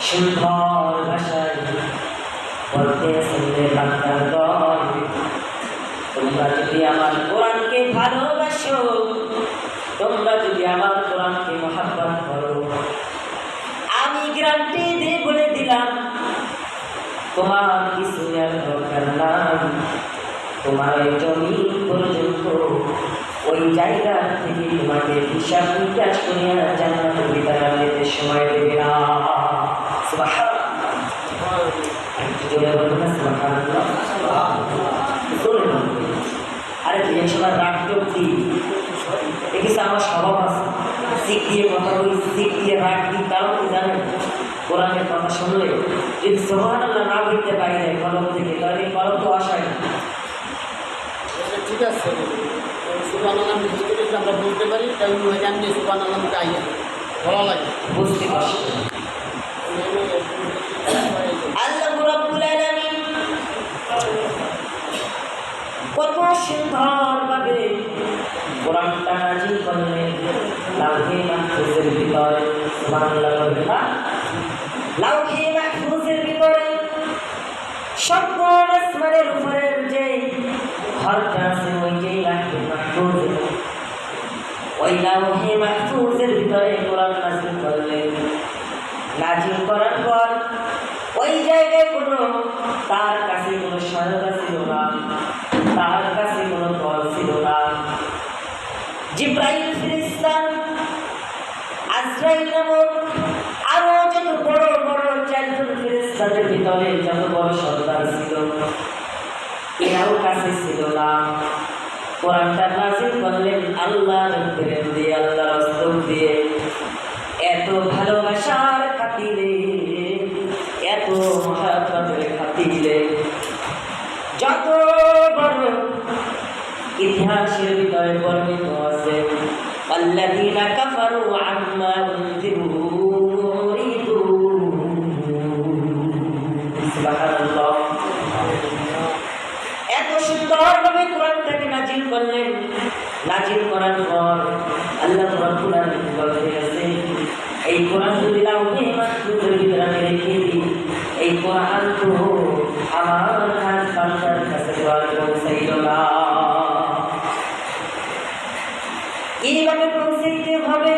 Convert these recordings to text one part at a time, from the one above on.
সুন্দর ভাষায় বলতেছেন বান্দার দল, তোমরা যদি আমার কোরআনকে ভালোবাসো, তোমরা যদি আমার কোরআনকে মহব্বত করো, আমি গ্যারান্টি দিয়ে বলে দিলাম তোমার কিছু আর দরকার নাই। তোমার ওই জমি পর্যন্ত ওই জায়গা থেকে তোমাকে হিসাব নিকাশ করিয়া জান্নাতের ভিতরে যেতে সময় দেবে না। আরে তুই একসময় রাগ করছি, দেখিস আমার স্বভাব আছে, শিখ দিয়ে কথা বলি, শিখ দিয়ে রাগ দিই। কারণ কি জানেন, কোরআনের কথা শুনলে যদি সুবহানাল্লাহ না বলতে পারি যায় কলম থেকে, তাহলে কলম তো আসায়। ঠিক আছে, সুবহানাল্লাহ যদি আমরা বলতে পারি তাহলে আমি সুবহানাল্লাহ গাই ভালো লাগে, বুঝতে পারছি। আল্লাহ রাব্বুল আলামিন কত সুন্দরভাবে কোরআনটা নাযিল করলেন লাউহে মাহফুজের ভিতরে। সুবহানাল্লাহ, লাউহে মাহফুজের ভিতরে সকল আসমানের উপরের যে ঘরটা আছে, ওই যে লাউহে মাহফুজ, ওই লাউহে মাহফুজের ভিতরে কোরআন নাযিল করলেন। নাযিল করার পর ওই জায়গায় কোনো তার কাছে কোনো সহায়তা ছিল না, তার কাছে কোনো বল ছিল না। জিবরাইল ফেরেশতা, আজরাইল নামক আরো যত বড় বড় চারজন ফেরেশতাদের ভিতরে যত বড় সর্দার ছিল, এরাও কাছে ছিল না। কোরআনটা নাযিল করলেন আল্লাহর প্রেম দিয়ে, আল্লাহর রাসূল দিয়ে, এত ভালোবাসার খাতিরে, এত মহব্বতের খাতিরে। যত বড় ইতিহাসের ভিতরে বর্ণিত আছে, আল্লাযীনা কাফারু আম্মা উনযিরু মুরিদুন। সুবহানাল্লাহ, এত সুন্দরভাবে কোরআনটাকে নাযিল করলেন। নাযিল করার পর আল্লাহ রাব্বুল আলামিন বলতেছেন, এই কোরআন যদি লাউহে মাহফুজের ভিতরে আমি রেখে দিই, এই কোরআন তো আমার খাস বান্দার কাছে পৌঁছাইল না। কিভাবে পৌঁছাইতে হবে,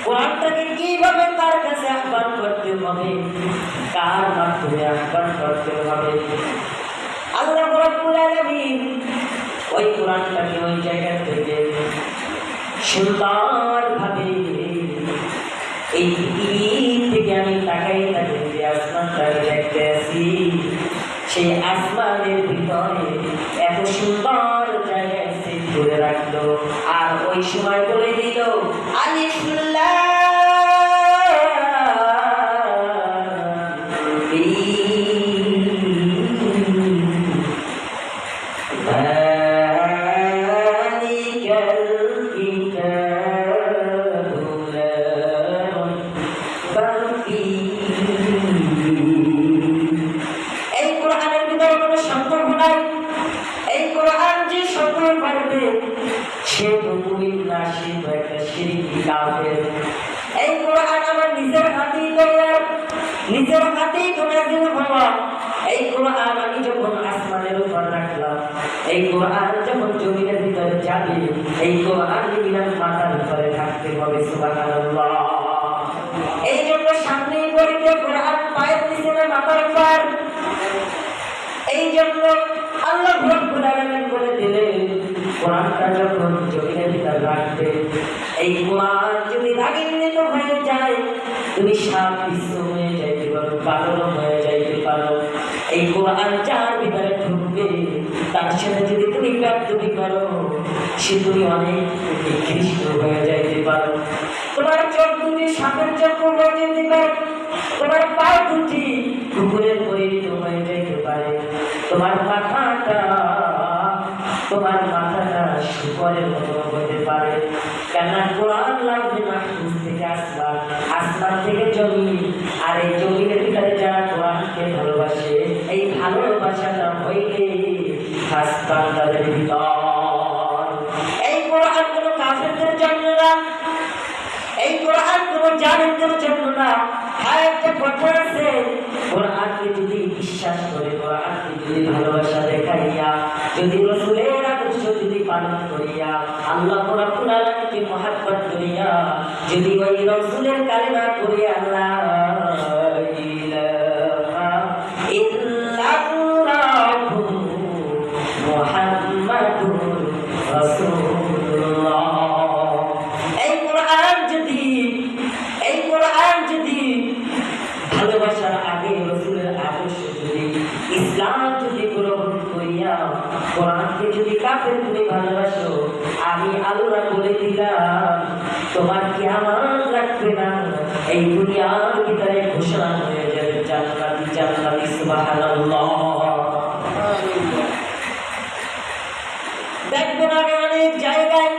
কোরআনটাকে কিভাবে তার কাছে আহ্বান করতে হবে, কার মাধ্যমে আহ্বান করতে হবে, আল্লাহ রাব্বুল আলামিন ওই কোরআনটাকে ওই জায়গা থেকে সুন্দরভাবে এই পৃথিবী থেকে আমি তাকাই তাকে যে আসমানটাকে দেখতে আসি, সেই আসমানের ভিতরে এত সুন্দর জায়গায় সেট করে রাখলো। আর ওই সময় বলে দিল আলিফ লাম নিজের হাতেই নাযিল হওয়া এই কোরআন আমি যখন আসমানের উপর রাখলাম, এই কোরআন যখন জমিনের ভিতরে যাবে, এই কোরআন বিনা মাথার উপরে থাকতে হবে। সুবহানাল্লাহ, এই জন্য সামনেই বলিতে কোরআন পায়ের নিচে না মাথার উপর। এই জন্য আল্লাহ রাব্বুল আলামিন বলে দিলেন, কোরআনটা যখন জমিনের ভিতরে রাখবে, এই কোরআন যদি রাগিন্বিত হয়ে যায়, তুমি সাপ বিশ্ব হয়ে যাইতে পারো, পাগল হয়ে যাইতে পারো। এই কোরআন যার ভিতরে ঢুকবে, তার সাথে যদি তুমি ব্যাপ্তি করো, সে তুমি অনেক নিকৃষ্ট হয়ে যাইতে পারো। তোমার চোখ দুটি সাপের চক্ষু হয়ে যেতে পারে, তোমার পা দুটি কুকুরের পরিণত হয়ে যাইতে পারে, তোমার মাথাটা শুকরের মতো হতে পারে। কেননা কোরআন লাউহে মাহফুজ থেকে আসমান, আসমান থেকে জমিন, আর এই জমিনের ভিতরে যারা কোরআনকে ভালোবাসে, এই ভালোবাসাটা হইলে খাস বান্দাদের ভিতর। এই কোরআন কোনো কাফেরদের জন্য না, এই কোরআন কোনো জান্নাতের জন্য না। আর একটা কথা আছে, কোরআনকে যদি বিশ্বাস করে, কোরআনকে যদি ভালোবাসা দেখাইয়া, যদি রাসূলের আদর্শ যদি পালন করিয়া, আল্লাহ রাব্বুল আলামিনকে মহব্বত করিয়া, যদি ওই রাসূলের কালেমা পড়িয়া আল্লাহ ইলাহা ইল্লাল্লাহু মুহাম্মাদুর রাসূলুল্লাহ, এই কোরআন যদি ভালোবাসার আগে রাসূলের আদর্শ যদি ইসলাম যদি গ্রহণ করিয়া, কোরআনকে যদি কাফের তুমি ভালোবাসো, আমি আল্লাহ বলে দিলাম তোমার কিয়ামত লাগবে না, এই দুনিয়ার ভিতরে ঘোষণা হয়ে যাবে জান্নাতি জান্নাতি। সুবহানাল্লাহ। দেখবেন আমি অনেক জায়গায়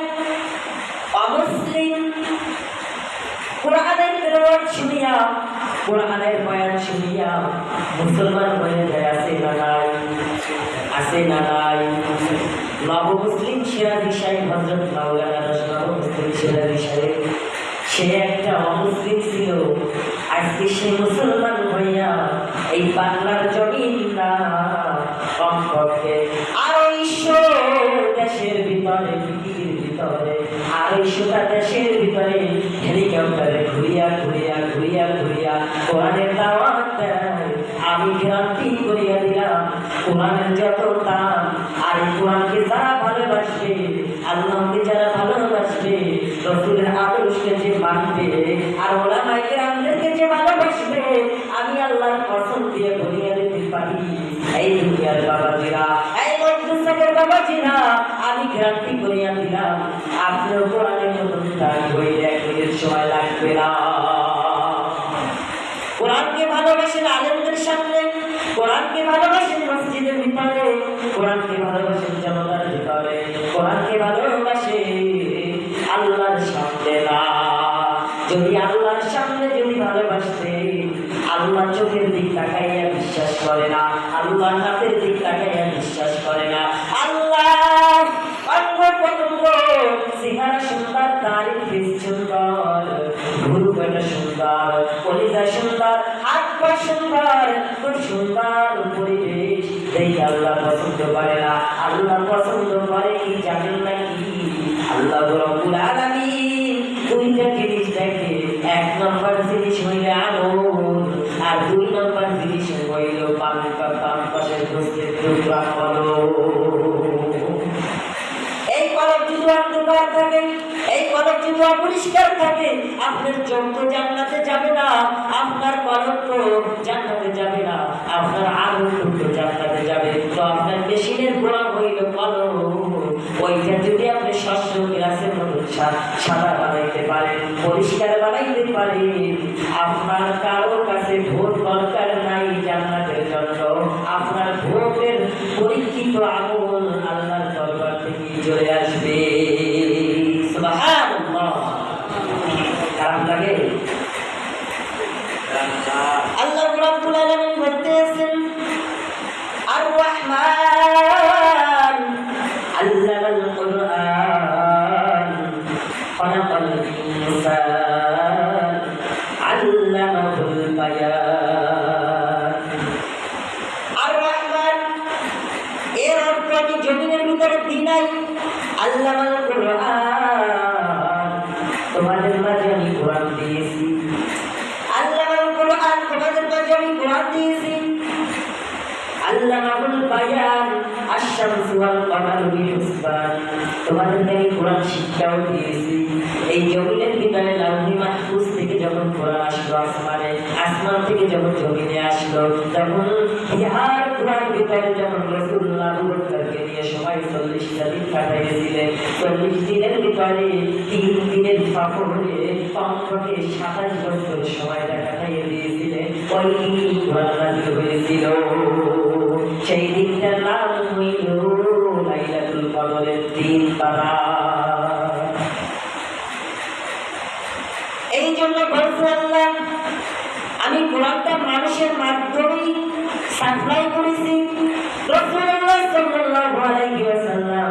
অমুসলিম কোরআনের তেলাওয়াত শুনিয়া, কোরআনের বয়ান শুনিয়া মুসলমান হয়ে যায়। আছে না নাই? আছে না নাই? নব মুসলিম সিরাজি সাহেব, হযরত মাওলানা নব মুসলিম সিরাজি সাহেব, সে একটা অমুসলিম ছিল, আজকে সে মুসলমান হইয়া এই বাংলার জমিন না কমপক্ষে ২৮০ দেশের ভিতরে, পৃথিবীর ভিতরে ২৮০টা দেশের ভিতরে হেলিকপ্টারে ঘুরিয়া ঘুরিয়া ঘুরিয়া ঘুরিয়া কোরআনের দাওয়াত দেয়। আমি ক্রান্তি করিয়া দিলাম কোরআনের যত দাম, আর এই কোরআনকে যারা ভালোবাসবে, আল্লাহকে যারা ভালোবাসবে, রাসূলের আদর্শকে যে মানবে, আর ওলামায়ে কেরামদেরকে যে ভালোবাসবে, আমি আল্লাহর কসম দিয়ে বলিয়া দিতে পারি, এই দুনিয়ার বাবাজিরা, এই মজলিসের বাবাজিরা, আমি ক্রান্তি করিয়া দিলাম আপনার কোরআনের মতন দাঁড়ি হইলে ১ মিনিট সময় লাগবে না। কোরআনকে ভালোবাসেন আলেমদের সামনে, কোরআনকে ভালোবাসেন মসজিদের ভিতরে, কোরআনকে ভালোবাসেন জনতার ভিতরে, কোরআনকে ভালোবাসে আল্লাহর সামনে না। যদি আল্লাহর সামনে যদি ভালোবাসতে, আল্লাহ চোখের দিক তাকাইয়া বিশ্বাস করে না, আল্লাহ হাতের দিক তাকাইয়া বিশ্বাস করে না, আল্লাহ অঙ্গ প্রত্যঙ্গ চেহারা সুন্দর, তারিফ সুন্দর, রূপটা সুন্দর, কলিজা সুন্দর, হাত পা সুন্দর, খুব সুন্দর পরিবেশ দেখে আল্লাহ পছন্দ করে না। আল্লাহ পছন্দ করে কি জানেন নাকি? আল্লাহ রাব্বুল আলামিন দুইটা জিনিস দেখে, ১ নম্বর জিনিস হইলে আগুন, আর ২ নম্বর জিনিস হইল বাম পাশের গোস্তের টুকরা কলম। এই কলম যদি অন্ধকার থাকে, এই কলম যদি অপরিষ্কার থাকে, আপনার চোখ তো জান্নাতে যাবে না, আপনার কলম তো জান্নাতে যাবে না, আপনার আগুন তো জান্নাতে যাবে। তো আপনার মেশিনের গোড়া হইল কলম, ওইটা যদি আপনি শস্য গ্লাসের মতো সাদা বানাইতে পারেন, পরিষ্কার বানাইতে পারেন, আপনার কারো কাছে ভোট দরকার নাই জান্নাতের জন্য। আপনার ভোটের পরীক্ষিত আমল আল্লাহর দরবার থেকে চলে আসবে। সুবহানাল্লাহ। খারাপ লাগে? আল্লাহ রাব্বুল আলামিন বলতেছেন, আর রহমান আল্লামাল কুরআন খালাকাল ইনসান আল্লামাহুল বায়ান। আর রহমান এর অর্থ আমি জমিনের ভিতরে দিনাই, আল্লামাল কুরআন তোমাদের মাঝে আমি কোরআন দিয়েছি, আল্লামাল কুরআন তোমাদের মাঝে আমি কোরআন দিয়েছি, আল্লামাহুল বায়ান আশ-শামসু ওয়াল কমারু বিহুসবান তোমাদেরকে আমি কোরআন শিক্ষাও দিয়েছি। এই জমিনের ভিতরে লাউহি মাহফুজ থেকে যখন কোরআন আসলো আসমানে, আসমান থেকে যখন জমিনে আসলো, তখন ইহার কোরআন ভিতরে যখন রাসূলুল্লাহ আবু বকরকে নিয়ে সবাই ৪০টা দিন কাটাইয়েছিলেন, ৪০ দিনের ভিতরে ৩ দিনের সফরে কমপক্ষে ২৭ বছর সময়টা কাটাইয়ে দিয়েছিলেন। ওই দিনই কোরআন নাযিল হয়েছিল। সেই দিনটার নাম হইল লাইলাতুল কদরের দিন। তারা এই জন্য বলছে আল্লাহ, আমি কোরআনটা মানুষের মাধ্যমেই সাপ্লাই করেছি। রাসূলুল্লাহ সাল্লাল্লাহু আলাইহি ওয়াসাল্লাম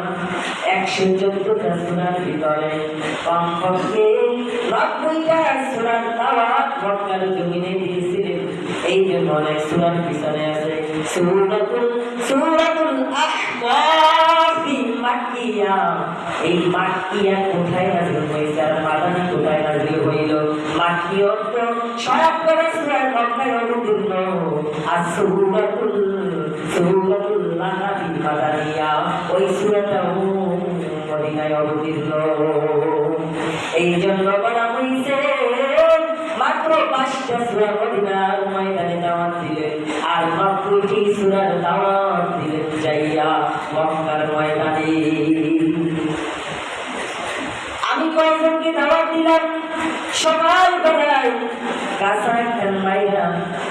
114টা সূরার ভিতরে কমপক্ষে 90টা সূরার দাওয়াত মক্কার জমিনে দিয়েছিলেন। এই জন্য অনেক সূরার পিছনে আছে সূরাতুল আহকাফ মাক্কিয়া। এই মাক্কিয়া কোথায় নাযিল হয়েছে আর মাদানী কোথায় নাযিল হইল? মাক্কি অর্থ সব করে সূরা মক্কায় অবতীর্ণ, আর সূরাতুল লাহাব মাদানিয়া, ওই সূরাটাও মদিনায় অবতীর্ণ। এই জন্য বলা হয়েছে মাত্র 5টা সূরা মদিনার ময়দানে দাওয়াত দিলেন, আর 90টি সূরার দাওয়াত দিলেন যাইয়া মক্কার ময়দানে। আমি কয়েকজনকে দাওয়াত দিলাম সকাল বেলায় কাঁচা একটা মাইরা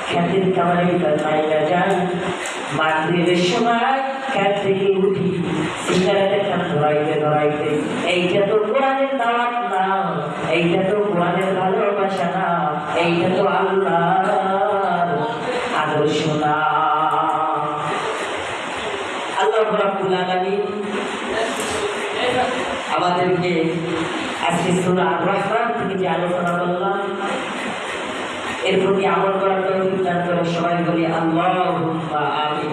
খ্যাতির খাবারের ভিতর মাইরা যান, মাগরিবের সময় খ্যাত থেকে উঠি সিগারেট একটা ধরাইতে এইটা তো কোরআনের দাওয়াত না, এইটা তো কোরআনের ভালোবাসা না, এইটা তো আল্লাহর আদর্শ না। আল্লাহ রাব্বুল আলামিন আমাদেরকে আজকে সূরা আর-রহমান থেকে যে আলোচনা করলাম এর প্রতি আমল করার তৌফিক দান করে। সবাই বলি আল্লাহুম্মা আমিন।